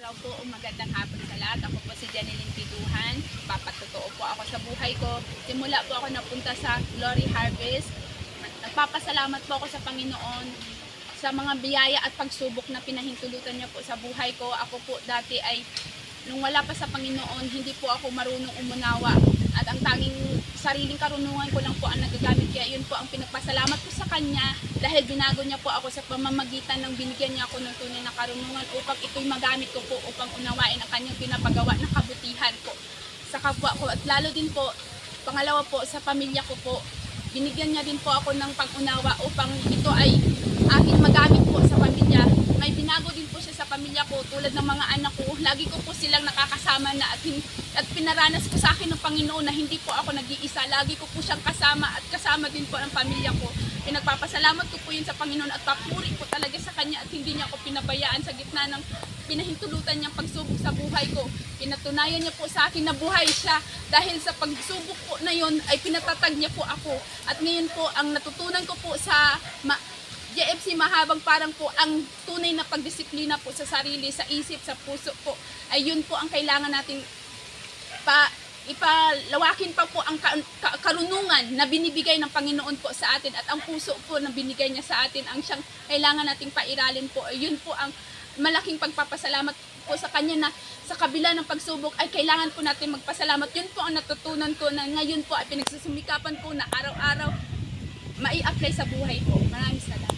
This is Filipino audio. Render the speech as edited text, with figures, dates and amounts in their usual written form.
araw po o magandang hapon sa lahat. Ako po si Janeline Piduhan. Papatotoo po ako sa buhay ko. Simula po ako napunta sa Glory Harvest. Nagpapasalamat po ako sa Panginoon sa mga biyaya at pagsubok na pinahintulutan niya po sa buhay ko. Ako po dati ay nung wala pa sa Panginoon, hindi po ako marunong umunawa. At ang tanging sariling karunungan ko lang po ang nagagamit. Kaya yun po ang pinagpasalamat ko sa Kanya dahil binago niya po ako sa pamamagitan ng binigyan niya ako ng tunay na karunungan upang ito'y magamit ko po upang unawain ang Kanyang pinapagawa ng kabutihan ko sa kapwa ko. At lalo din po, pangalawa po, sa pamilya ko po, binigyan niya din po ako ng pag-unawa upang ito ay aking magamit po sa pamilya. May binago din po siya sa pamilya ko tulad ng mga anak ko. Lagi ko po silang nakakasama na at pinaranas ko sa akin ng Panginoon na hindi po ako nag-iisa. Lagi ko po siyang kasama at kasama din po ang pamilya ko. Pinagpapasalamat ko po yun sa Panginoon at papuri ko talaga sa Kanya at hindi niya ako pinabayaan sa gitna ng pinahintulutan niyang pagsubok sa buhay ko. Pinatunayan niya po sa akin na buhay siya dahil sa pagsubok po na yun ay pinatatag niya po ako. At ngayon po ang natutunan ko po sa JFC Mahabang parang po ang tunay na pagdisiplina po sa sarili, sa isip, sa puso po ay yun po ang kailangan natin ipalawakin pa po ang karunungan na binibigay ng Panginoon po sa atin at ang puso po na binigay niya sa atin ang siyang kailangan nating pairalin po. Yun po ang malaking pagpapasalamat po sa Kanya na sa kabila ng pagsubok ay kailangan po natin magpasalamat. Yun po ang natutunan ko na ngayon po ay pinagsusumikapan ko na araw-araw mai-apply sa buhay ko. Maraming salamat.